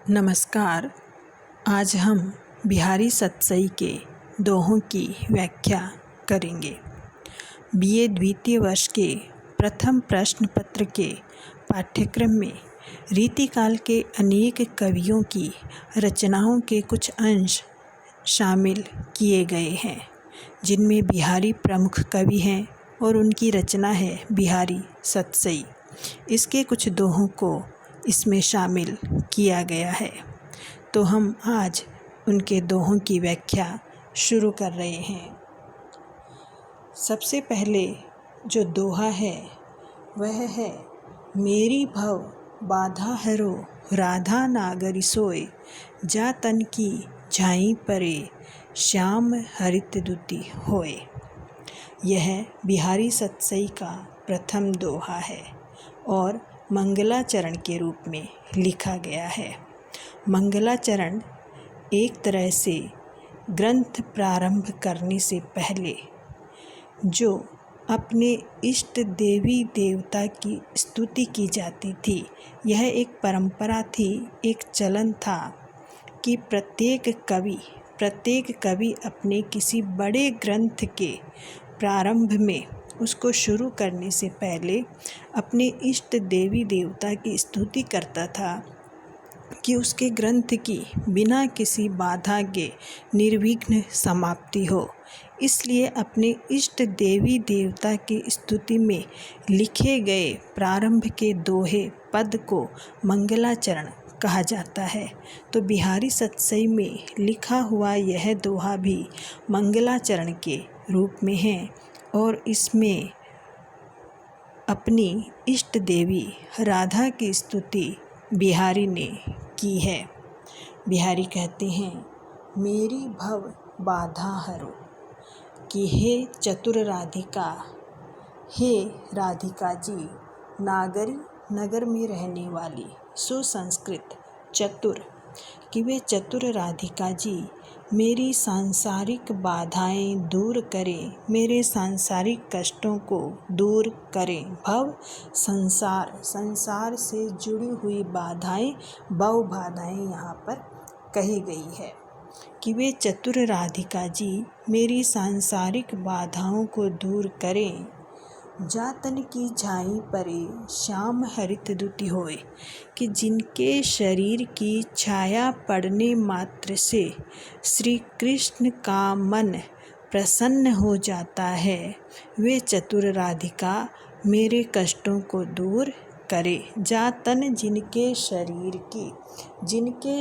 नमस्कार। आज हम बिहारी सतसई के दोहों की व्याख्या करेंगे। बीए द्वितीय वर्ष के प्रथम प्रश्न पत्र के पाठ्यक्रम में रीतिकाल के अनेक कवियों की रचनाओं के कुछ अंश शामिल किए गए हैं, जिनमें बिहारी प्रमुख कवि हैं और उनकी रचना है बिहारी सतसई। इसके कुछ दोहों को इसमें शामिल किया गया है, तो हम आज उनके दोहों की व्याख्या शुरू कर रहे हैं। सबसे पहले जो दोहा है वह है, मेरी भव बाधा हरो राधा नागरी सोए, जा तन की झाई परे श्याम हरित दुति होए। यह बिहारी सतसई का प्रथम दोहा है और मंगलाचरण के रूप में लिखा गया है। मंगलाचरण एक तरह से ग्रंथ प्रारंभ करने से पहले जो अपने इष्ट देवी देवता की स्तुति की जाती थी, यह एक परंपरा थी, एक चलन था कि प्रत्येक कवि अपने किसी बड़े ग्रंथ के प्रारंभ में उसको शुरू करने से पहले अपने इष्ट देवी देवता की स्तुति करता था कि उसके ग्रंथ की बिना किसी बाधा के निर्विघ्न समाप्ति हो। इसलिए अपने इष्ट देवी देवता की स्तुति में लिखे गए प्रारंभ के दोहे पद को मंगलाचरण कहा जाता है। तो बिहारी सतसई में लिखा हुआ यह दोहा भी मंगलाचरण के रूप में है और इसमें अपनी इष्ट देवी राधा की स्तुति बिहारी ने की है। बिहारी कहते हैं, मेरी भव बाधा हरो, कि हे चतुर राधिका, हे राधिका जी, नागरी नगर में रहने वाली सुसंस्कृत चतुर, कि वे चतुर राधिका जी मेरी सांसारिक बाधाएं दूर करें, मेरे सांसारिक कष्टों को दूर करें। भव संसार से जुड़ी हुई बाधाएं, भव बाधाएं यहाँ पर कही गई है कि वे चतुर राधिका जी मेरी सांसारिक बाधाओं को दूर करें। जातन की झाई परे श्याम हरित दुति होए, कि जिनके शरीर की छाया पड़ने मात्र से श्री कृष्ण का मन प्रसन्न हो जाता है, वे चतुर राधिका मेरे कष्टों को दूर करे। जातन जिनके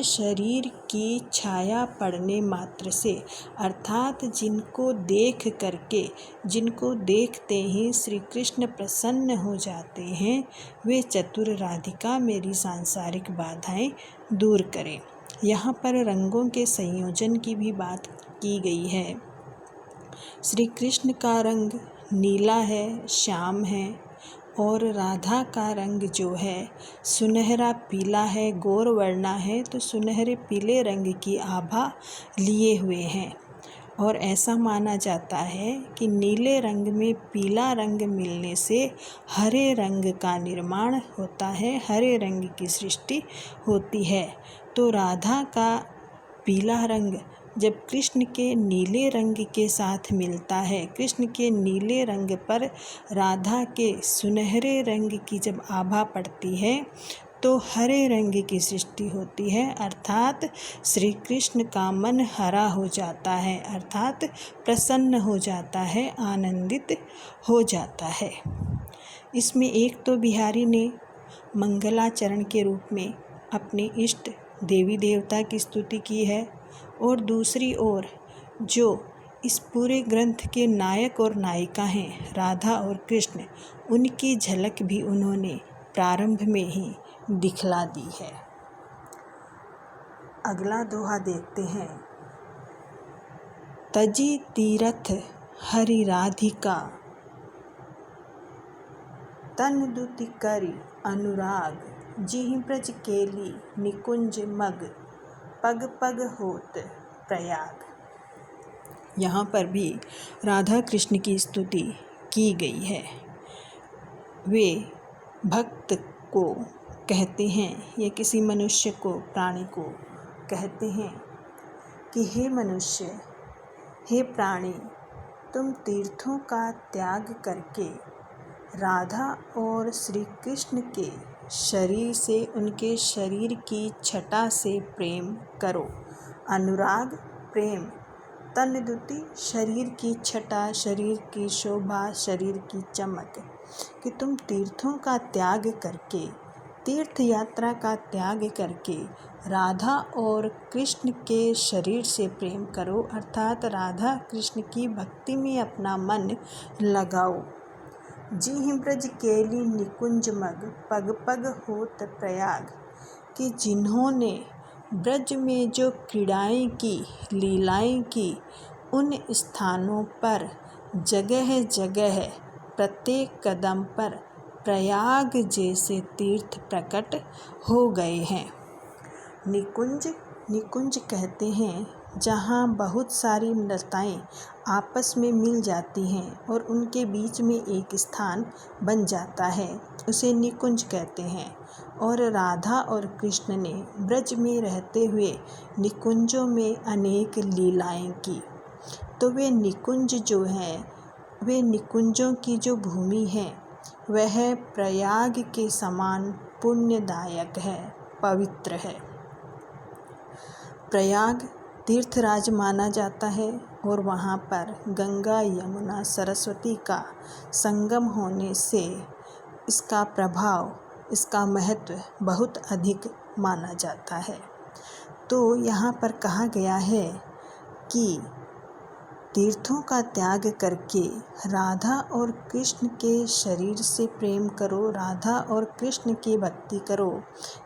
शरीर की छाया पड़ने मात्र से, अर्थात जिनको देखते ही श्री कृष्ण प्रसन्न हो जाते हैं, वे चतुर राधिका मेरी सांसारिक बाधाएं दूर करें। यहाँ पर रंगों के संयोजन की भी बात की गई है। श्री कृष्ण का रंग नीला है, श्याम है, और राधा का रंग जो है सुनहरा पीला है, गौर वर्णा है, तो सुनहरे पीले रंग की आभा लिए हुए हैं। और ऐसा माना जाता है कि नीले रंग में पीला रंग मिलने से हरे रंग का निर्माण होता है, हरे रंग की सृष्टि होती है। तो राधा का पीला रंग जब कृष्ण के नीले रंग के साथ मिलता है, कृष्ण के नीले रंग पर राधा के सुनहरे रंग की जब आभा पड़ती है, तो हरे रंग की सृष्टि होती है, अर्थात श्री कृष्ण का मन हरा हो जाता है, अर्थात प्रसन्न हो जाता है, आनंदित हो जाता है। इसमें एक तो बिहारी ने मंगलाचरण के रूप में अपने इष्ट देवी देवता की स्तुति की है, और दूसरी ओर जो इस पूरे ग्रंथ के नायक और नायिका हैं राधा और कृष्ण, उनकी झलक भी उन्होंने प्रारंभ में ही दिखला दी है। अगला दोहा देखते हैं। तजी तीरथ हरि राधिका, तन दुति करि अनुराग, जिहि ब्रज केली निकुंज मग, पग पग होत प्रयाग। यहाँ पर भी राधा कृष्ण की स्तुति की गई है। वे भक्त को कहते हैं या किसी मनुष्य को, प्राणी को कहते हैं कि हे मनुष्य, हे प्राणी, तुम तीर्थों का त्याग करके राधा और श्री कृष्ण के शरीर से, उनके शरीर की छटा से प्रेम करो। अनुराग, प्रेम, तन दुति, शरीर की छटा, शरीर की शोभा, शरीर की चमक, कि तुम तीर्थों का त्याग करके, तीर्थ यात्रा का त्याग करके राधा और कृष्ण के शरीर से प्रेम करो, अर्थात राधा कृष्ण की भक्ति में अपना मन लगाओ। जी ब्रज केली निकुंज मग, पग पग होत प्रयाग, कि जिन्होंने ब्रज में जो क्रीड़ाएँ की, लीलाएँ की, उन स्थानों पर जगह जगह प्रत्येक कदम पर प्रयाग जैसे तीर्थ प्रकट हो गए हैं। निकुंज, निकुंज कहते हैं जहाँ बहुत सारी नृताएँ आपस में मिल जाती हैं और उनके बीच में एक स्थान बन जाता है, उसे निकुंज कहते हैं। और राधा और कृष्ण ने ब्रज में रहते हुए निकुंजों में अनेक लीलाएँ की, तो वे निकुंज जो हैं, वे निकुंजों की जो भूमि है वह प्रयाग के समान पुण्यदायक है, पवित्र है। प्रयाग तीर्थराज माना जाता है और वहाँ पर गंगा, यमुना, सरस्वती का संगम होने से इसका प्रभाव, इसका महत्व बहुत अधिक माना जाता है। तो यहाँ पर कहा गया है कि तीर्थों का त्याग करके राधा और कृष्ण के शरीर से प्रेम करो, राधा और कृष्ण की भक्ति करो,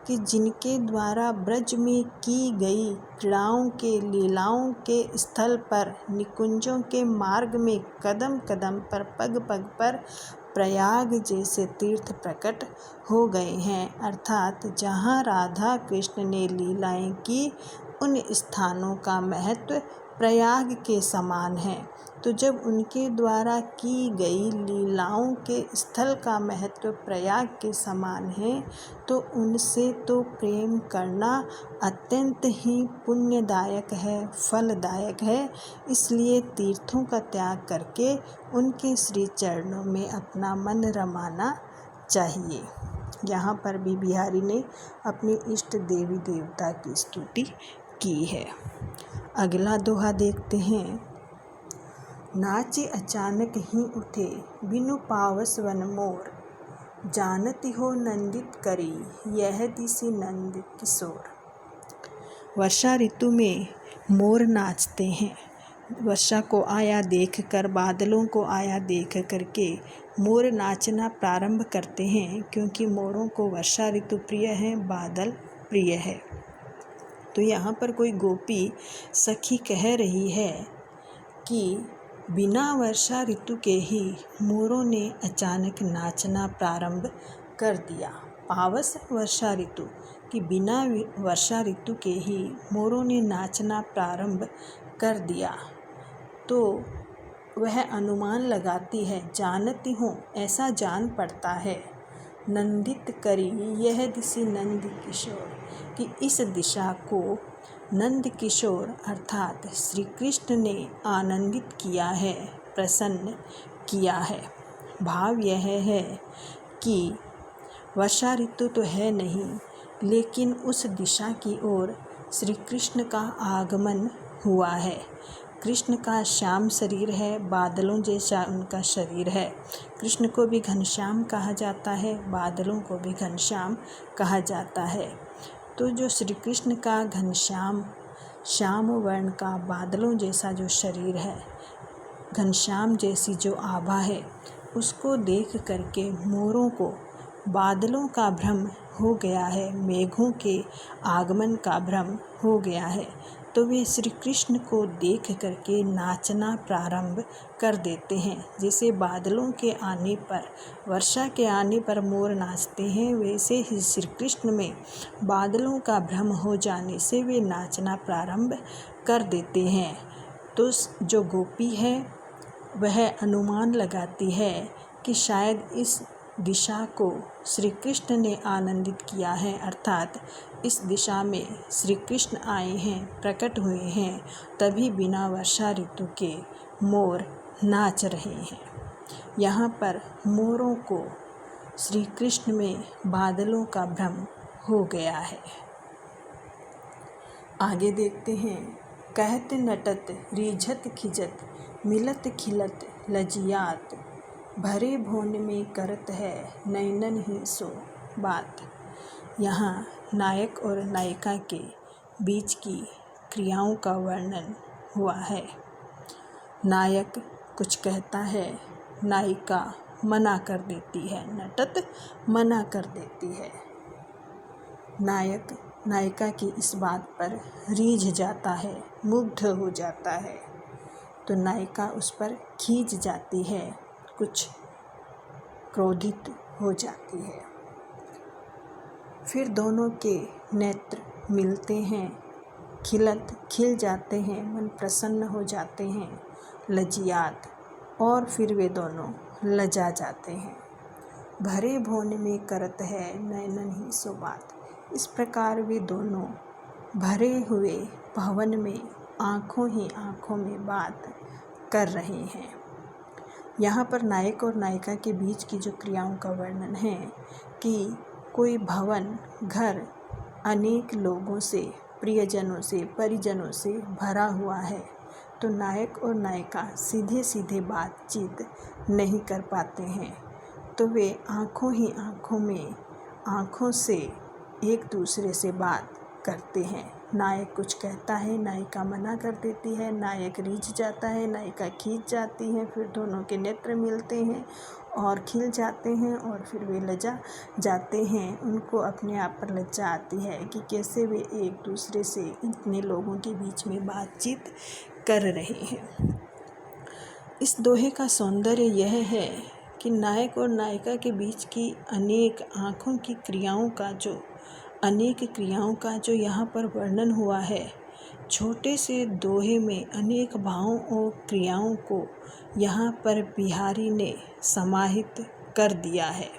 कि जिनके द्वारा ब्रज में की गई क्रीड़ाओं के, लीलाओं के स्थल पर, निकुंजों के मार्ग में कदम कदम पर, पग पग पर प्रयाग जैसे तीर्थ प्रकट हो गए हैं, अर्थात जहाँ राधा कृष्ण ने लीलाएँ की उन स्थानों का महत्व प्रयाग के समान है। तो जब उनके द्वारा की गई लीलाओं के स्थल का महत्व प्रयाग के समान है, तो उनसे तो प्रेम करना अत्यंत ही पुण्यदायक है, फलदायक है। इसलिए तीर्थों का त्याग करके उनके श्री चरणों में अपना मन रमाना चाहिए। यहाँ पर भी बिहारी ने अपनी इष्ट देवी देवता की स्तुति की है। अगला दोहा देखते हैं। नाचे अचानक ही उठे, बिनु पावस वन मोर, जानती हो नंदित करी, यह दिसी नंद किशोर। वर्षा ऋतु में मोर नाचते हैं। वर्षा को आया देखकर, बादलों को आया देख करके मोर नाचना प्रारंभ करते हैं, क्योंकि मोरों को वर्षा ऋतु प्रिय है, बादल प्रिय है। तो यहाँ पर कोई गोपी सखी कह रही है कि बिना वर्षा ऋतु के ही मोरों ने अचानक नाचना प्रारंभ कर दिया। पावस वर्षा ऋतु, कि बिना वर्षा ऋतु के ही मोरों ने नाचना प्रारंभ कर दिया। तो वह अनुमान लगाती है, जानती हूँ, ऐसा जान पड़ता है, नंदित करी यह दिशि नंद किशोर, कि इस दिशा को नंद किशोर अर्थात श्री कृष्ण ने आनंदित किया है, प्रसन्न किया है। भाव यह है कि वर्षा ऋतु तो है नहीं, लेकिन उस दिशा की ओर श्री कृष्ण का आगमन हुआ है। कृष्ण का श्याम शरीर है, बादलों जैसा उनका शरीर है। कृष्ण को भी घनश्याम कहा जाता है, बादलों को भी घनश्याम कहा जाता है। तो जो श्री कृष्ण का घनश्याम, श्याम वर्ण का बादलों जैसा जो शरीर है, घनश्याम जैसी जो आभा है, उसको देख करके मोरों को बादलों का भ्रम हो गया है, मेघों के आगमन का भ्रम हो गया है। तो वे श्री कृष्ण को देख करके नाचना प्रारंभ कर देते हैं। जैसे बादलों के आने पर, वर्षा के आने पर मोर नाचते हैं, वैसे ही श्री कृष्ण में बादलों का भ्रम हो जाने से वे नाचना प्रारंभ कर देते हैं। तो जो गोपी है वह अनुमान लगाती है कि शायद इस दिशा को श्री कृष्ण ने आनंदित किया है, अर्थात इस दिशा में श्री कृष्ण आए हैं, प्रकट हुए हैं, तभी बिना वर्षा ऋतु के मोर नाच रहे हैं। यहाँ पर मोरों को श्री कृष्ण में बादलों का भ्रम हो गया है। आगे देखते हैं। कहत नटत रीझत खिजत मिलत खिलत लजियात, भरे भोन में करत है नैनन ही सो बात। यहाँ नायक और नायिका के बीच की क्रियाओं का वर्णन हुआ है। नायक कुछ कहता है, नायिका मना कर देती है, नटत मना कर देती है। नायक नायिका की इस बात पर रीझ जाता है, मुग्ध हो जाता है, तो नायिका उस पर खींच जाती है, कुछ क्रोधित हो जाती है। फिर दोनों के नेत्र मिलते हैं, खिल जाते हैं, मन प्रसन्न हो जाते हैं, लजियात, और फिर वे दोनों लजा जाते हैं। भरे भोन में करत है नैनन ही सो बात। इस प्रकार वे दोनों भरे हुए भवन में आँखों ही आँखों में बात कर रहे हैं। यहाँ पर नायक और नायिका के बीच की जो क्रियाओं का वर्णन है कि कोई भवन, घर अनेक लोगों से, प्रियजनों से, परिजनों से भरा हुआ है, तो नायक और नायिका सीधे सीधे बातचीत नहीं कर पाते हैं, तो वे आँखों ही आँखों में, आँखों से एक दूसरे से बात करते हैं। नायक कुछ कहता है, नायिका मना कर देती है, नायक रीझ जाता है, नायिका खींच जाती है, फिर दोनों के नेत्र मिलते हैं और खिल जाते हैं, और फिर वे लजा जाते हैं। उनको अपने आप पर लज्जा आती है कि कैसे वे एक दूसरे से इतने लोगों के बीच में बातचीत कर रहे हैं। इस दोहे का सौंदर्य यह है कि नायक और नायिका के बीच की अनेक आँखों की क्रियाओं का जो यहाँ पर वर्णन हुआ है, छोटे से दोहे में अनेक भावों और क्रियाओं को यहाँ पर बिहारी ने समाहित कर दिया है।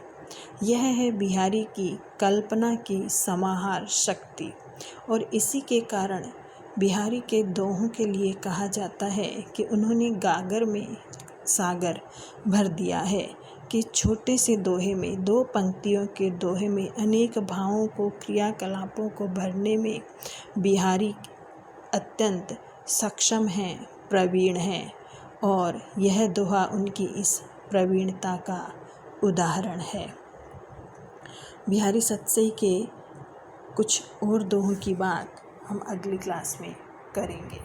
यह है बिहारी की कल्पना की समाहार शक्ति, और इसी के कारण बिहारी के दोहों के लिए कहा जाता है कि उन्होंने गागर में सागर भर दिया है, कि छोटे से दोहे में, 2 पंक्तियों के दोहे में अनेक भावों को, क्रियाकलापों को भरने में बिहारी अत्यंत सक्षम हैं, प्रवीण हैं, और यह दोहा उनकी इस प्रवीणता का उदाहरण है। बिहारी सतसई के कुछ और दोहों की बात हम अगली क्लास में करेंगे।